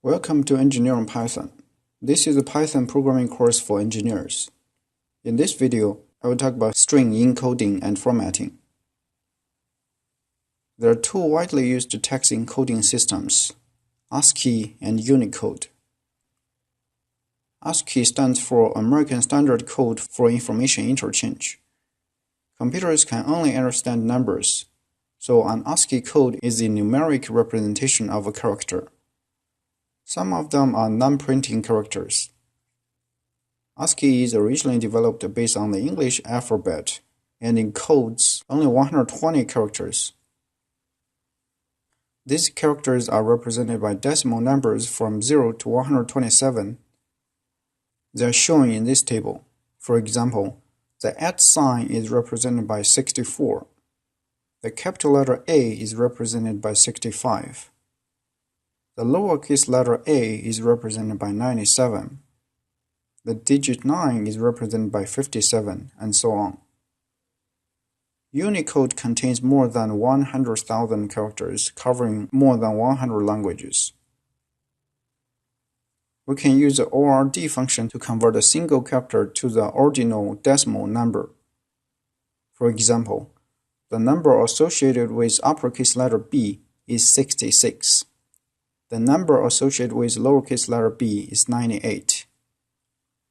Welcome to Engineering Python. This is a Python programming course for engineers. In this video, I will talk about string encoding and formatting. There are two widely used text encoding systems, ASCII and Unicode. ASCII stands for American Standard Code for Information Interchange. Computers can only understand numbers, so an ASCII code is the numeric representation of a character. Some of them are non-printing characters. ASCII is originally developed based on the English alphabet and encodes only 120 characters. These characters are represented by decimal numbers from 0 to 127. They are shown in this table. For example, the @ sign is represented by 64. The capital letter A is represented by 65. The lowercase letter a is represented by 97. The digit 9 is represented by 57, and so on. Unicode contains more than 100,000 characters covering more than 100 languages. We can use the ORD function to convert a single character to the ordinal decimal number. For example, the number associated with uppercase letter B is 66. The number associated with lowercase letter b is 98.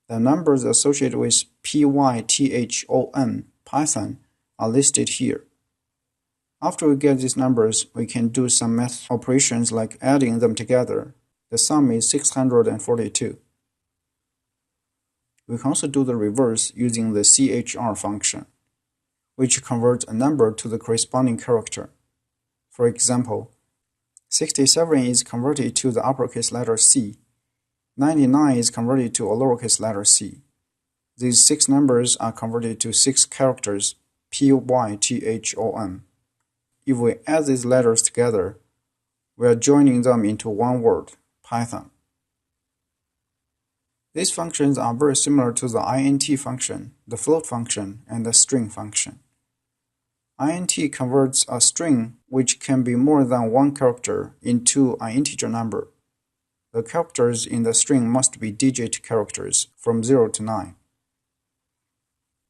The numbers associated with Python, Python, are listed here. After we get these numbers, we can do some math operations like adding them together. The sum is 642. We can also do the reverse using the chr function, which converts a number to the corresponding character. For example, 67 is converted to the uppercase letter C. 99 is converted to a lowercase letter c. These 6 numbers are converted to 6 characters, Python. If we add these letters together, we are joining them into one word, Python. These functions are very similar to the int function, the float function, and the string function. int converts a string which can be more than one character into an integer number. The characters in the string must be digit characters from 0 to 9.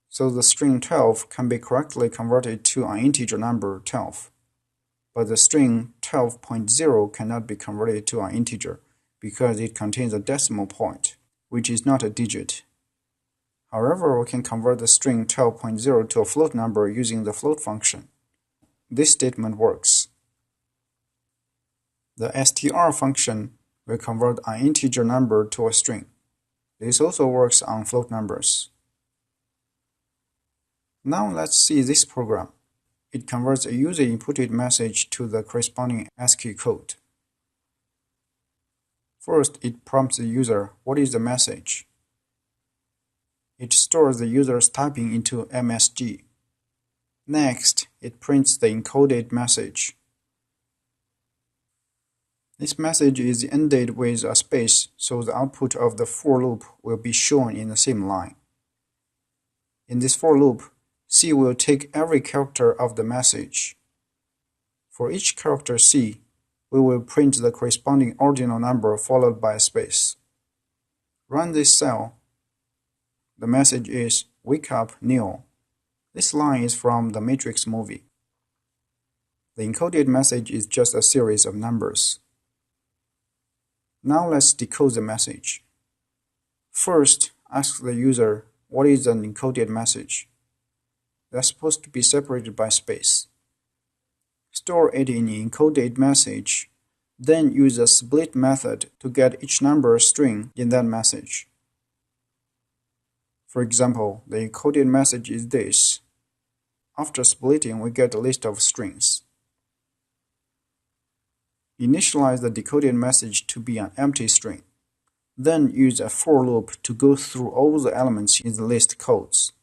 So the string 12 can be correctly converted to an integer number 12. But the string 12.0 cannot be converted to an integer because it contains a decimal point, which is not a digit. However, we can convert the string 12.0 to a float number using the float function. This statement works. The str function will convert an integer number to a string. This also works on float numbers. Now let's see this program. It converts a user inputted message to the corresponding ASCII code. First, it prompts the user, what is the message? It stores the user's typing into MSG. Next, it prints the encoded message. This message is ended with a space, so the output of the for loop will be shown in the same line. In this for loop, C will take every character of the message. For each character C, we will print the corresponding ordinal number followed by a space. Run this cell. The message is, "Wake up, Neo." This line is from the Matrix movie. The encoded message is just a series of numbers. Now let's decode the message. First, ask the user, what is an encoded message? They're supposed to be separated by space. Store it in the encoded message, then use a split method to get each number string in that message. For example, the encoded message is this. After splitting, we get a list of strings. Initialize the decoded message to be an empty string. Then use a for loop to go through all the elements in the list codes.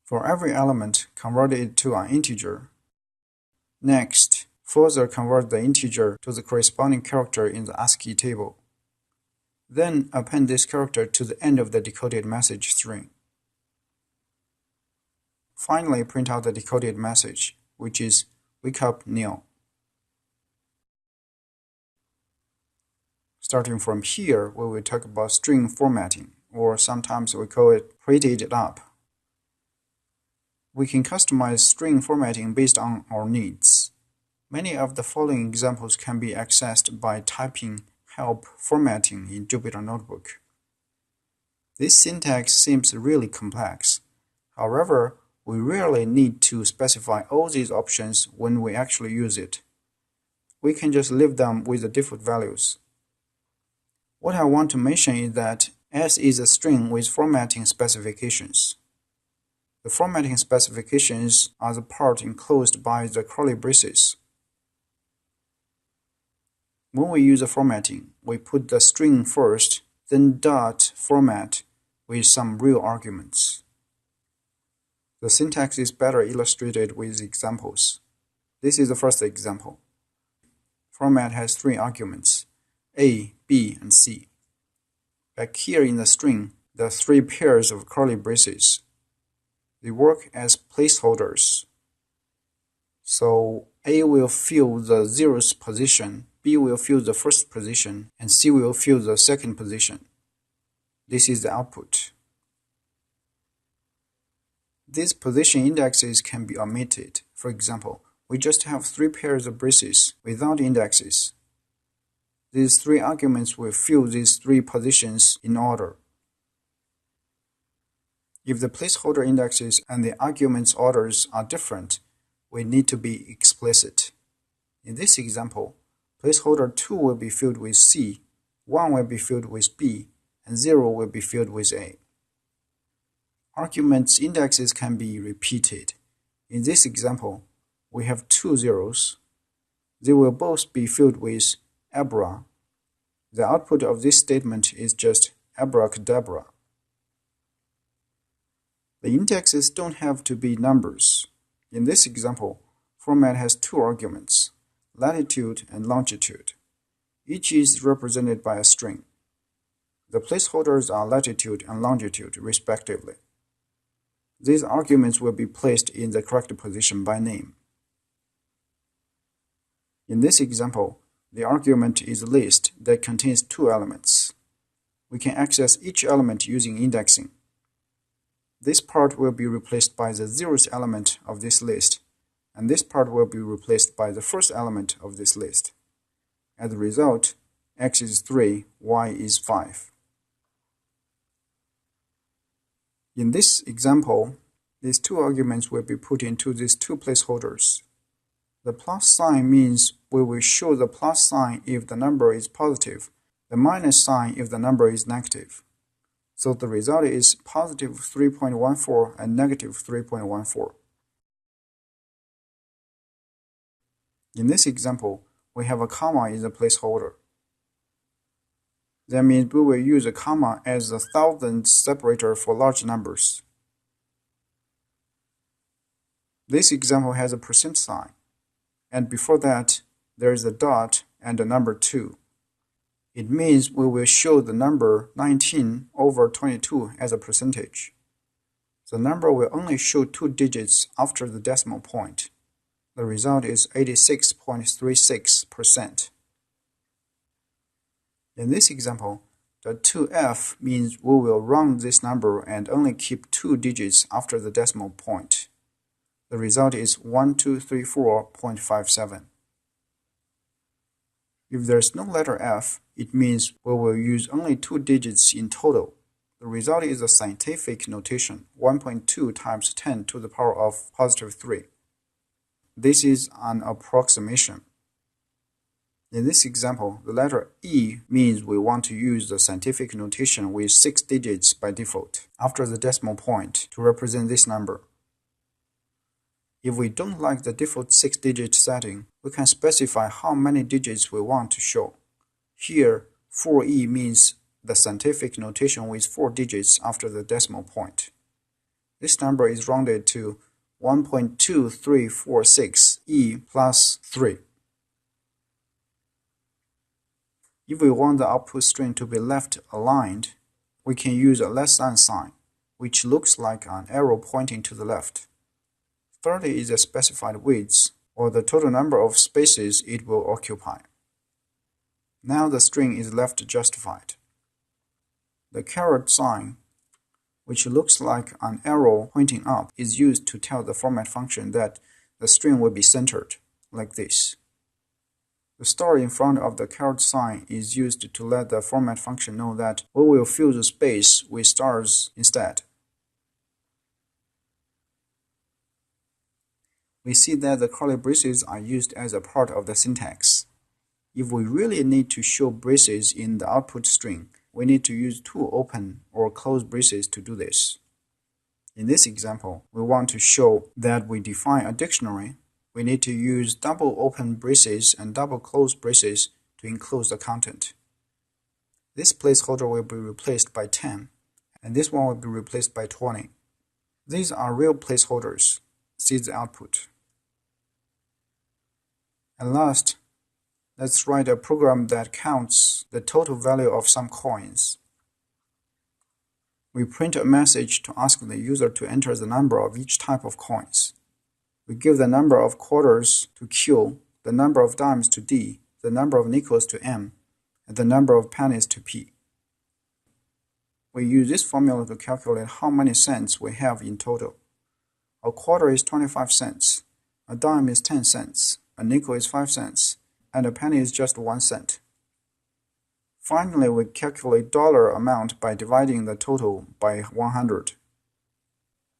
For every element, convert it to an integer. Next, further convert the integer to the corresponding character in the ASCII table. Then append this character to the end of the decoded message string. Finally, print out the decoded message, which is "Wake up, Neo." Starting from here, we will talk about string formatting, or sometimes we call it prettied it up. We can customize string formatting based on our needs. Many of the following examples can be accessed by typing help formatting in Jupyter Notebook. This syntax seems really complex. However, we rarely need to specify all these options when we actually use it. We can just leave them with the default values. What I want to mention is that S is a string with formatting specifications. The formatting specifications are the part enclosed by the curly braces. When we use the formatting, we put the string first, then dot format with some real arguments. The syntax is better illustrated with examples. This is the first example. Format has 3 arguments, A, B, and C. Back here in the string, there are 3 pairs of curly braces. They work as placeholders. So A will fill the 0th position, B will fill the 1st position, and C will fill the 2nd position. This is the output. These position indexes can be omitted. For example, we just have 3 pairs of braces without indexes. These 3 arguments will fill these 3 positions in order. If the placeholder indexes and the arguments orders are different, we need to be explicit. In this example, placeholder 2 will be filled with C, 1 will be filled with B, and 0 will be filled with A. Arguments indexes can be repeated. In this example, we have 2 zeros. They will both be filled with abra. The output of this statement is just abracadabra. The indexes don't have to be numbers. In this example, format has 2 arguments, latitude and longitude. Each is represented by a string. The placeholders are latitude and longitude, respectively. These arguments will be placed in the correct position by name. In this example, the argument is a list that contains 2 elements. We can access each element using indexing. This part will be replaced by the 0th element of this list, and this part will be replaced by the 1st element of this list. As a result, x is 3, y is 5. In this example, these 2 arguments will be put into these 2 placeholders. The plus sign means we will show the plus sign if the number is positive, the minus sign if the number is negative. So the result is positive 3.14 and negative 3.14. In this example, we have a comma in the placeholder. That means we will use a comma as the thousandth separator for large numbers. This example has a percent sign, and before that, there is a dot and a number 2. It means we will show the number 19 over 22 as a percentage. The number will only show 2 digits after the decimal point. The result is 86.36%. In this example, the 2f means we will round this number and only keep 2 digits after the decimal point. The result is 1234.57. If there is no letter f, it means we will use only 2 digits in total. The result is a scientific notation, 1.2 times 10 to the power of positive 3. This is an approximation. In this example, the letter E means we want to use the scientific notation with 6 digits by default after the decimal point to represent this number. If we don't like the default 6-digit setting, we can specify how many digits we want to show. Here, 4E means the scientific notation with 4 digits after the decimal point. This number is rounded to 1.2346 E plus 3. If we want the output string to be left aligned, we can use a less than sign, which looks like an arrow pointing to the left. 30 is the specified width, or the total number of spaces it will occupy. Now the string is left justified. The caret sign, which looks like an arrow pointing up, is used to tell the format function that the string will be centered, like this. The star in front of the caret sign is used to let the format function know that we will fill the space with stars instead. We see that the curly braces are used as a part of the syntax. If we really need to show braces in the output string, we need to use two open or close braces to do this. In this example, we want to show that we define a dictionary. We need to use double open braces and double close braces to enclose the content. This placeholder will be replaced by 10, and this one will be replaced by 20. These are real placeholders. See the output. And last, let's write a program that counts the total value of some coins. We print a message to ask the user to enter the number of each type of coins. We give the number of quarters to Q, the number of dimes to D, the number of nickels to M, and the number of pennies to P. We use this formula to calculate how many cents we have in total. A quarter is 25 cents, a dime is 10 cents, a nickel is 5 cents, and a penny is just 1 cent. Finally, we calculate dollar amount by dividing the total by 100.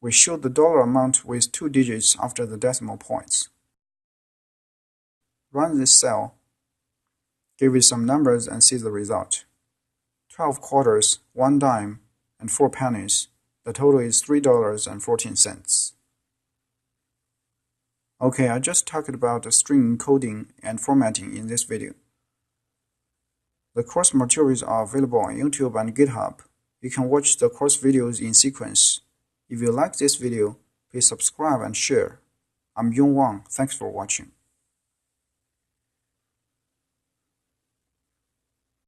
We show the dollar amount with 2 digits after the decimal points. Run this cell, give it some numbers and see the result. 12 quarters, 1 dime, and 4 pennies. The total is $3.14. Okay, I just talked about the string encoding and formatting in this video. The course materials are available on YouTube and GitHub. You can watch the course videos in sequence. If you like this video, please subscribe and share. I'm Wang. Thanks for watching.